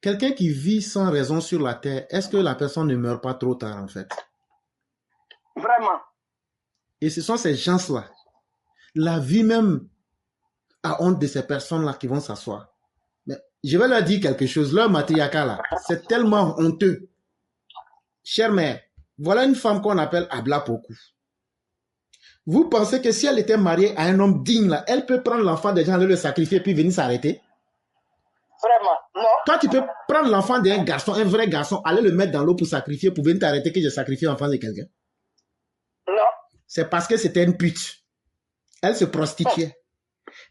quelqu'un qui vit sans raison sur la terre, est-ce que la personne ne meurt pas trop tard en fait? Vraiment. Et ce sont ces gens-là. La vie même a honte de ces personnes-là qui vont s'asseoir. Mais je vais leur dire quelque chose. Leur matriarcat là, c'est tellement honteux. Chère mère, voilà une femme qu'on appelle Abla Poku. Vous pensez que si elle était mariée à un homme digne là, elle peut prendre l'enfant des gens, aller le sacrifier puis venir s'arrêter? Vraiment, non. Toi, tu peux prendre l'enfant d'un garçon, un vrai garçon, aller le mettre dans l'eau pour sacrifier, pour venir t'arrêter que j'ai sacrifié l'enfant de quelqu'un? Non. C'est parce que c'était une pute. Elle se prostituait.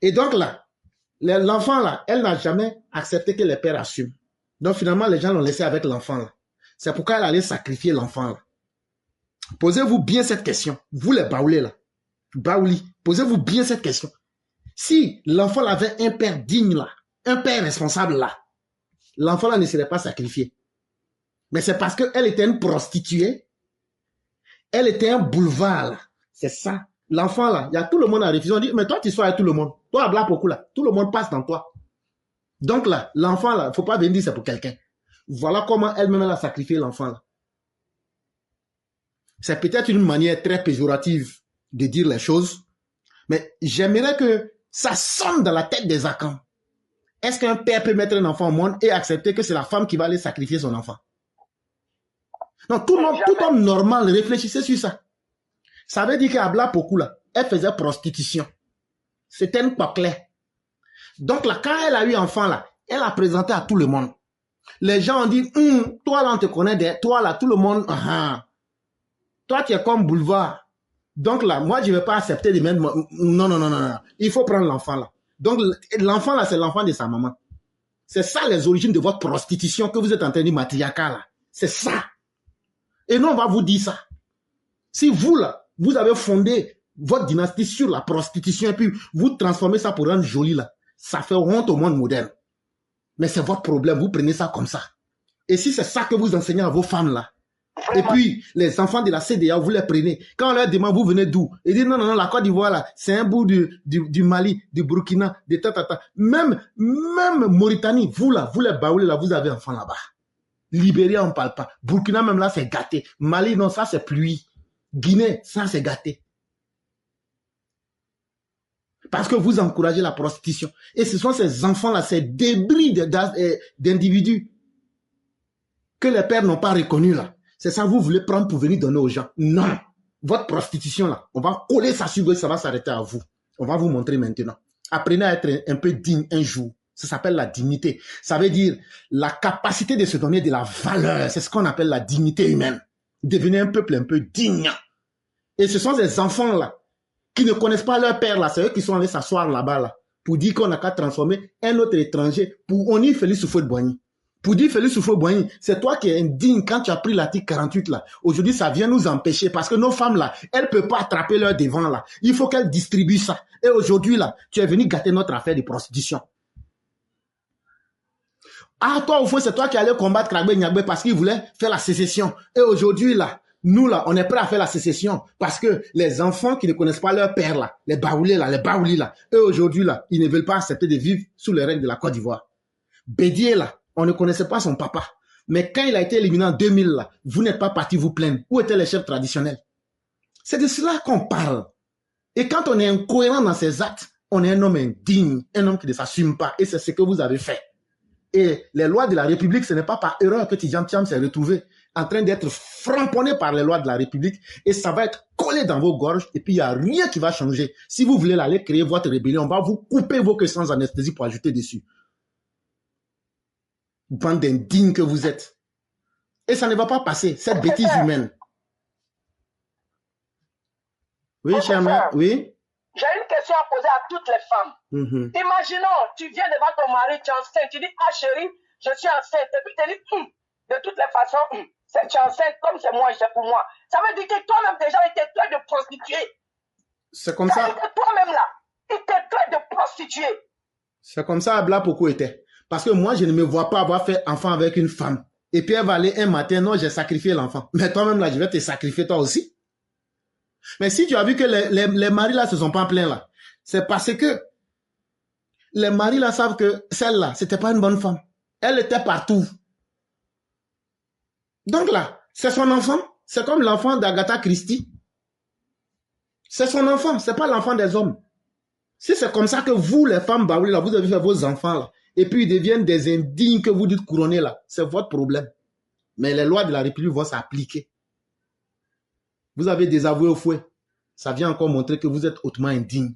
Et donc là, l'enfant là, elle n'a jamais accepté que les pères assument. Donc finalement, les gens l'ont laissé avec l'enfant là. C'est pourquoi elle allait sacrifier l'enfant là. Posez-vous bien cette question. Vous les baoulés là. Baouli, posez-vous bien cette question. Si l'enfant avait un père digne là, un père responsable là, l'enfant là ne serait pas sacrifié. Mais c'est parce qu'elle était une prostituée. Elle était un boulevard là. C'est ça. L'enfant là, il y a tout le monde à refusé. On dit, mais toi tu sois avec tout le monde. Toi, Abla Poku là, tout le monde passe dans toi. Donc là, l'enfant là, il ne faut pas venir dire c'est pour quelqu'un. Voilà comment elle-même elle a sacrifié l'enfant là. C'est peut-être une manière très péjorative de dire les choses, mais j'aimerais que ça sonne dans la tête des Akans. Est-ce qu'un père peut mettre un enfant au monde et accepter que c'est la femme qui va aller sacrifier son enfant? Non, tout homme normal réfléchissait sur ça. Ça veut dire qu'Abla Poku là, elle faisait prostitution. C'était une claire. Donc là, quand elle a eu enfant là, elle a présenté à tout le monde. Les gens ont dit, toi là on te connaît, toi là tout le monde, toi tu es comme boulevard. Donc là, moi je ne vais pas accepter de mettre, non, il faut prendre l'enfant là. Donc l'enfant là, c'est l'enfant de sa maman. C'est ça les origines de votre prostitution que vous êtes en train de dire matriarcat là. C'est ça. Et nous on va vous dire ça. Si vous là, vous avez fondé votre dynastie sur la prostitution et puis vous transformez ça pour rendre joli là, ça fait honte au monde moderne. Mais c'est votre problème, vous prenez ça comme ça. Et si c'est ça que vous enseignez à vos femmes là, et puis les enfants de la CDA, vous les prenez. Quand on leur demande, vous venez d'où? Ils disent non, la Côte d'Ivoire là, c'est un bout du Mali, du Burkina, de tata. Même Mauritanie, vous là, vous les baoulés là, vous avez enfants là-bas. Libéria, on ne parle pas. Burkina même là, c'est gâté. Mali, non, ça c'est pluie. Guinée, ça c'est gâté. Parce que vous encouragez la prostitution. Et ce sont ces enfants-là, ces débris d'individus que les pères n'ont pas reconnus là. C'est ça que vous voulez prendre pour venir donner aux gens. Non. Votre prostitution là, on va coller ça sur vous et ça va s'arrêter à vous. On va vous montrer maintenant. Apprenez à être un peu digne un jour. Ça s'appelle la dignité. Ça veut dire la capacité de se donner de la valeur. C'est ce qu'on appelle la dignité humaine. Devenez un peuple un peu digne. Et ce sont ces enfants là qui ne connaissent pas leur père là, c'est eux qui sont allés s'asseoir là-bas là, pour dire qu'on n'a qu'à transformer un autre étranger pour on y Félix Houphouët-Boigny. Pour dire Félix Houphouët-Boigny, c'est toi qui es indigne quand tu as pris l'article 48 là. Aujourd'hui, ça vient nous empêcher parce que nos femmes là, elles ne peuvent pas attraper leur devant là. Il faut qu'elles distribuent ça. Et aujourd'hui là, tu es venu gâter notre affaire de prostitution. Ah, toi au fond, c'est toi qui allais combattre Krabbe Nyagbe parce qu'il voulait faire la sécession. Et aujourd'hui là, nous là, on est prêt à faire la sécession parce que les enfants qui ne connaissent pas leur père là, les baoulés là, eux aujourd'hui là, ils ne veulent pas accepter de vivre sous les règles de la Côte d'Ivoire. Bédier là, on ne connaissait pas son papa. Mais quand il a été éliminé en 2000 là, vous n'êtes pas parti vous plaindre. Où étaient les chefs traditionnels? C'est de cela qu'on parle. Et quand on est incohérent dans ses actes, on est un homme indigne, un homme qui ne s'assume pas. Et c'est ce que vous avez fait. Et les lois de la République, ce n'est pas par erreur que Tidjane Thiam s'est retrouvé en train d'être framponné par les lois de la République et ça va être collé dans vos gorges et puis il n'y a rien qui va changer. Si vous voulez aller créer votre rébellion, on va vous couper vos queues sans anesthésie pour ajouter dessus. Bande d'indignes que vous êtes. Et ça ne va pas passer, cette bêtise humaine. Oui, cher mère, oui. J'ai une question à poser à toutes les femmes. Imaginons, tu viens devant ton mari, tu es enceinte, tu dis, ah chérie, je suis enceinte. Et puis tu dis, de toutes les façons, tu es enceinte comme c'est moi et c'est pour moi. Ça veut dire que toi-même déjà, il t'est traité de prostituée. C'est comme ça. Toi-même là, il t'est traité de prostituée. C'est comme ça Abla Poku était. Parce que moi, je ne me vois pas avoir fait enfant avec une femme. Et puis elle va aller un matin, non, j'ai sacrifié l'enfant. Mais toi-même là, je vais te sacrifier toi aussi. Mais si tu as vu que les maris là se sont pas plaints là, c'est parce que les maris là savent que celle-là, c'était pas une bonne femme. Elle était partout. Donc là, c'est son enfant. C'est comme l'enfant d'Agatha Christie. C'est son enfant, c'est pas l'enfant des hommes. Si c'est comme ça que vous, les femmes baoulées, là, vous avez fait vos enfants, là, et puis ils deviennent des indignes que vous dites couronnés, là, c'est votre problème. Mais les lois de la République vont s'appliquer. Vous avez désavoué au fouet. Ça vient encore montrer que vous êtes hautement indigne.